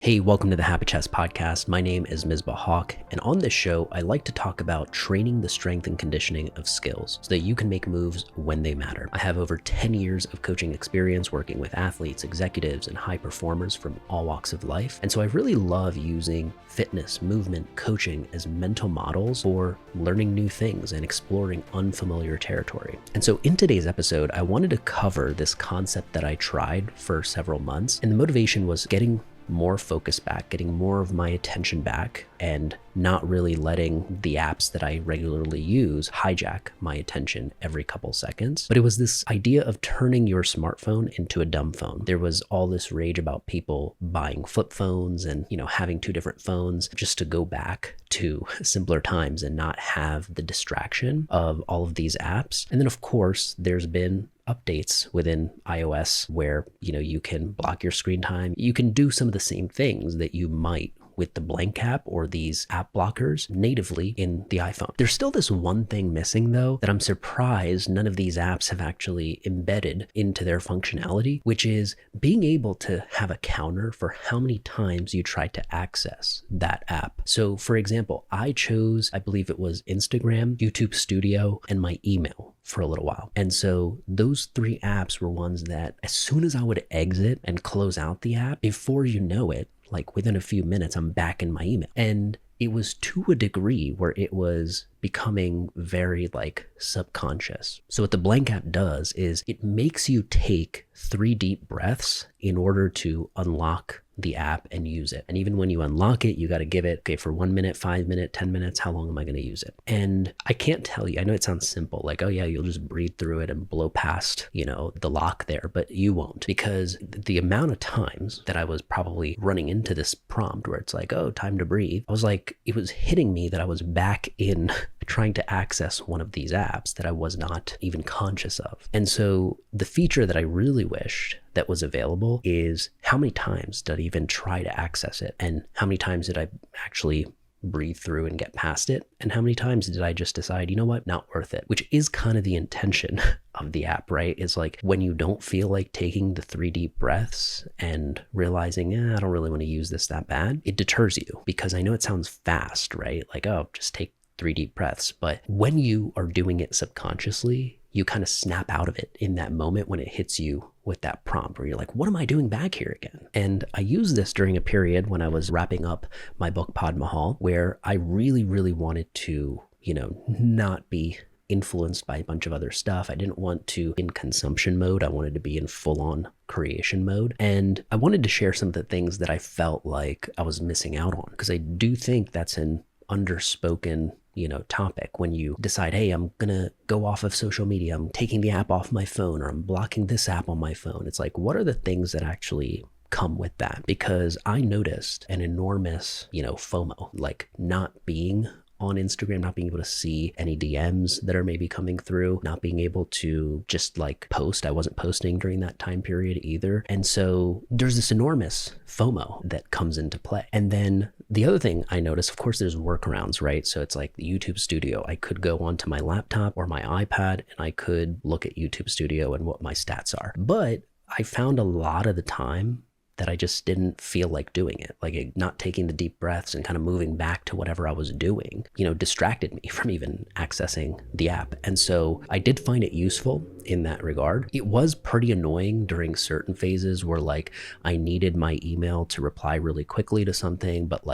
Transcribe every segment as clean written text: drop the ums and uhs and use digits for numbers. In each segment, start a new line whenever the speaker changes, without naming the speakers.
Hey, welcome to the Happy Chest podcast. My name is Misbah Hawk, and on this show, I like to talk about training the strength and conditioning of skills so that you can make moves when they matter. I have over 10 years of coaching experience working with athletes, executives, and high performers from all walks of life, and so I really love using fitness, movement, coaching as mental models for learning new things and exploring unfamiliar territory. And so in today's episode, I wanted to cover this concept that I tried for several months, and the motivation was getting more focus back, getting more of my attention back, and not really letting the apps that I regularly use hijack my attention every couple seconds. But it was this idea of turning your smartphone into a dumb phone. There was all this rage about people buying flip phones and, having two different phones just to go back to simpler times and not have the distraction of all of these apps. And then of course, there's been updates within iOS where, you can block your screen time. You can do some of the same things that you might with the blank app or these app blockers natively in the iPhone. There's still this one thing missing though that I'm surprised none of these apps have actually embedded into their functionality, which is being able to have a counter for how many times you try to access that app. So for example, I chose, I believe it was Instagram, YouTube Studio, and my email for a little while. And so those three apps were ones that as soon as I would exit and close out the app, before you know it, like within a few minutes, I'm back in my email. And it was to a degree where it was becoming very subconscious. So what the blank app does is it makes you take 3 deep breaths in order to unlock the app and use it. And even when you unlock it, you got to give it, okay, for 1 minute, 5 minutes, 10 minutes, how long am I going to use it? And I can't tell you, I know it sounds simple, like, oh yeah, you'll just breathe through it and blow past, the lock there, but you won't, because the amount of times that I was probably running into this prompt where it's like, oh, time to breathe. I was like, it was hitting me that I was back in trying to access one of these apps that I was not even conscious of. And so the feature that I really wished that was available is how many times did I even try to access it? And how many times did I actually breathe through and get past it? And how many times did I just decide, you know what, not worth it? Which is kind of the intention of the app, right? It's like when you don't feel like taking the 3 deep breaths and realizing, I don't really want to use this that bad, it deters you. Because I know it sounds fast, right? Like, oh, just take 3 deep breaths. But when you are doing it subconsciously, you kind of snap out of it in that moment when it hits you with that prompt where you're like, what am I doing back here again? And I used this during a period when I was wrapping up my book, Pod Mahal, where I really, really wanted to, not be influenced by a bunch of other stuff. I didn't want to in consumption mode. I wanted to be in full-on creation mode. And I wanted to share some of the things that I felt like I was missing out on, because I do think that's an underspoken topic when you decide, hey, I'm gonna go off of social media, I'm taking the app off my phone, or I'm blocking this app on my phone. It's like, what are the things that actually come with that? Because I noticed an enormous, FOMO, like not being on Instagram, not being able to see any DMs that are maybe coming through, not being able to just post. I wasn't posting during that time period either. And so there's this enormous FOMO that comes into play. And then the other thing I noticed, of course, there's workarounds, right? So it's like the YouTube Studio. I could go onto my laptop or my iPad and I could look at YouTube Studio and what my stats are. But I found a lot of the time that I just didn't feel like doing it. Like not taking the deep breaths and kind of moving back to whatever I was doing, distracted me from even accessing the app. And so I did find it useful in that regard. It was pretty annoying during certain phases where I needed my email to reply really quickly to something, but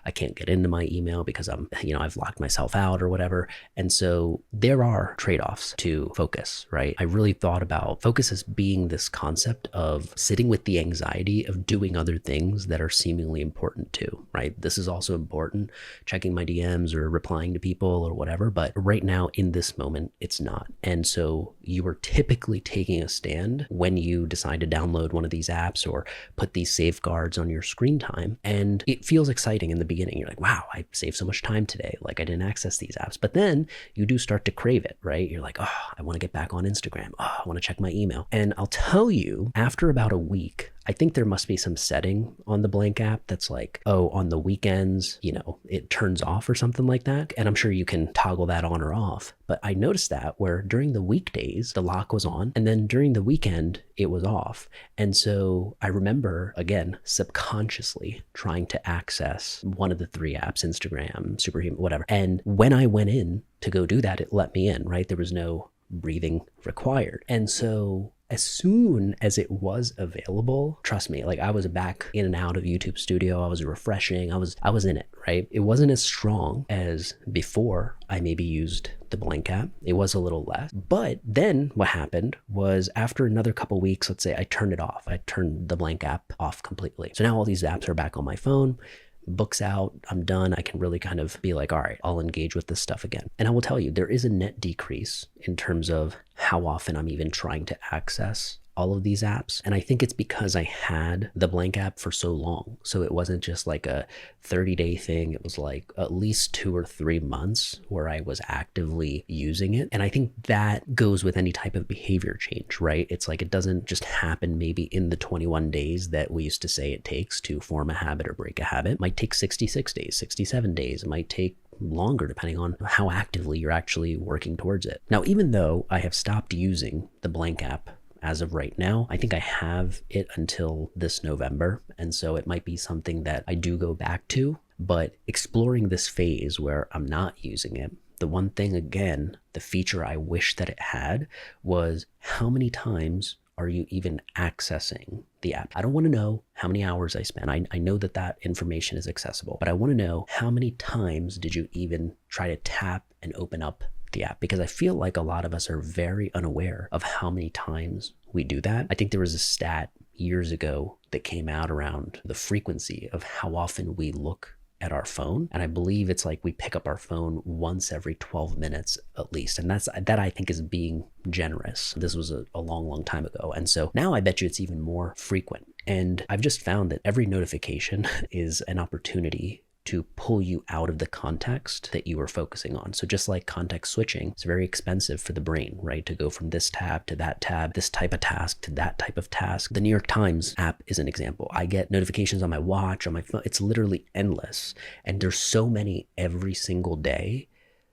I can't get into my email because I've locked myself out or whatever. And so there are trade-offs to focus, right? I really thought about focus as being this concept of sitting with the anxiety of doing other things that are seemingly important too, right? This is also important, checking my DMs or replying to people or whatever, but right now in this moment, it's not. And so you are typically taking a stand when you decide to download one of these apps or put these safeguards on your screen time. And it feels exciting in the beginning. You're like, wow, I saved so much time today. I didn't access these apps. But then you do start to crave it, right? You're like, oh, I want to get back on Instagram. Oh, I want to check my email. And I'll tell you, after about a week, I think there must be some setting on the blank app that's like, oh, on the weekends, it turns off or something like that. And I'm sure you can toggle that on or off. But I noticed that where during the weekdays, the lock was on, and then during the weekend, it was off. And so I remember, again, subconsciously trying to access one of the three apps, Instagram, Superhuman, whatever. And when I went in to go do that, it let me in, right? There was no breathing required. And so as soon as it was available, trust me, like I was back in and out of YouTube Studio. I was refreshing. I was in it, right? It wasn't as strong as before I maybe used the blank app. It was a little less. But then what happened was after another couple weeks, let's say I turned it off. I turned the blank app off completely. So now all these apps are back on my phone. Book's out, I'm done. I can really kind of be like, all right, I'll engage with this stuff again. And I will tell you, there is a net decrease in terms of how often I'm even trying to access all of these apps. And I think it's because I had the blank app for so long. So it wasn't just like a 30-day thing. It was like at least 2 or 3 months where I was actively using it. And I think that goes with any type of behavior change, right? It's like it doesn't just happen maybe in the 21 days that we used to say it takes to form a habit or break a habit. It might take 66 days, 67 days. It might take longer depending on how actively you're actually working towards it. Now, even though I have stopped using the blank app as of right now, I think I have it until this November. And so it might be something that I do go back to, but exploring this phase where I'm not using it, the one thing, again, the feature I wish that it had was how many times are you even accessing the app? I don't want to know how many hours I spent. I know that that information is accessible, but I want to know how many times did you even try to tap and open up the app, because I feel like a lot of us are very unaware of how many times we do that. I think there was a stat years ago that came out around the frequency of how often we look at our phone. And I believe it's like we pick up our phone once every 12 minutes at least. And that I think is being generous. This was a long, long time ago. And so now I bet you it's even more frequent. And I've just found that every notification is an opportunity to pull you out of the context that you were focusing on. So just like context switching, it's very expensive for the brain, right? To go from this tab to that tab, this type of task to that type of task. The New York Times app is an example. I get notifications on my watch, on my phone. It's literally endless. And there's so many every single day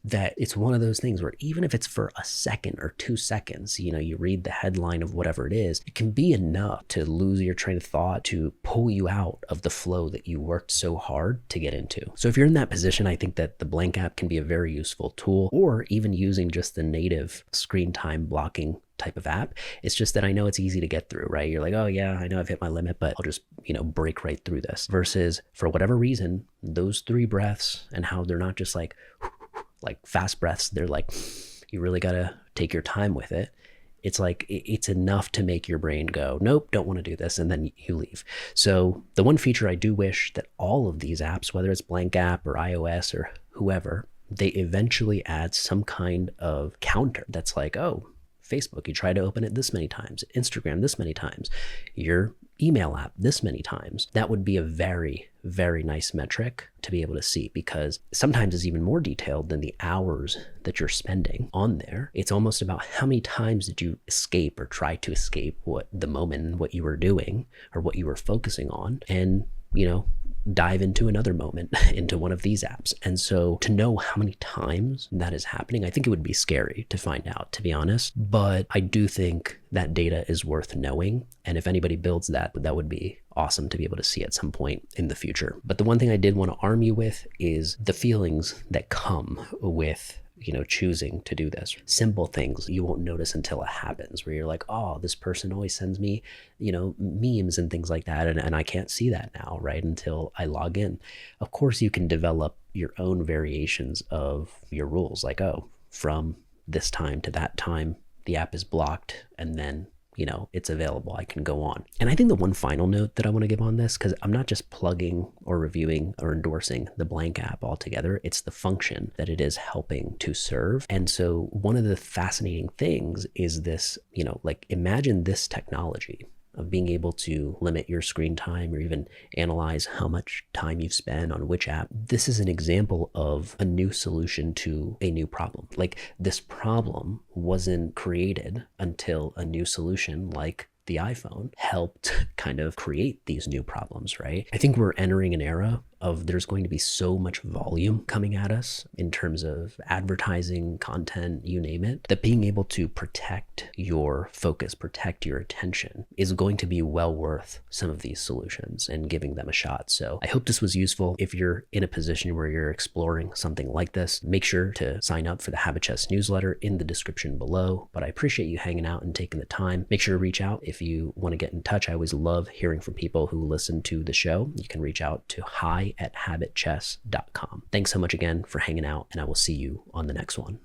that it's one of those things where even if it's for a second or 2 seconds, you read the headline of whatever it is, it can be enough to lose your train of thought, to pull you out of the flow that you worked so hard to get into. So if you're in that position, I think that the blank app can be a very useful tool, or even using just the native screen time blocking type of app. It's just that I know it's easy to get through, right? You're like, oh yeah, I know I've hit my limit, but I'll just, break right through this. Versus for whatever reason, those 3 breaths and how they're not just like fast breaths, they're like, you really got to take your time with it. It's like, it's enough to make your brain go, nope, don't want to do this. And then you leave. So the one feature I do wish that all of these apps, whether it's blank app or iOS or whoever, they eventually add some kind of counter that's like, oh, Facebook, you try to open it this many times, Instagram this many times, your email app this many times. That would be a very, very nice metric to be able to see, because sometimes it's even more detailed than the hours that you're spending on there. It's almost about how many times did you escape or try to escape what the moment, what you were doing or what you were focusing on, and dive into another moment into one of these apps. And so to know how many times that is happening, I think it would be scary to find out, to be honest. But I do think that data is worth knowing. And if anybody builds that, that would be awesome to be able to see at some point in the future. But the one thing I did want to arm you with is the feelings that come with choosing to do this. Simple things you won't notice until it happens, where you're like, oh, this person always sends me, memes and things like that. And I can't see that now, right? Until I log in. Of course, you can develop your own variations of your rules. Like, oh, from this time to that time, the app is blocked, and then it's available, I can go on. And I think the one final note that I want to give on this, because I'm not just plugging or reviewing or endorsing the blank app altogether, it's the function that it is helping to serve. And so one of the fascinating things is this, imagine this technology of being able to limit your screen time or even analyze how much time you've spent on which app. This is an example of a new solution to a new problem. Like, this problem wasn't created until a new solution like the iPhone helped kind of create these new problems, right? I think we're entering an era of there's going to be so much volume coming at us in terms of advertising, content, you name it, that being able to protect your focus, protect your attention is going to be well worth some of these solutions and giving them a shot. So I hope this was useful. If you're in a position where you're exploring something like this, make sure to sign up for the Habit Chess newsletter in the description below. But I appreciate you hanging out and taking the time. Make sure to reach out if you want to get in touch. I always love hearing from people who listen to the show. You can reach out to hi@habitchess.com. Thanks so much again for hanging out, and I will see you on the next one.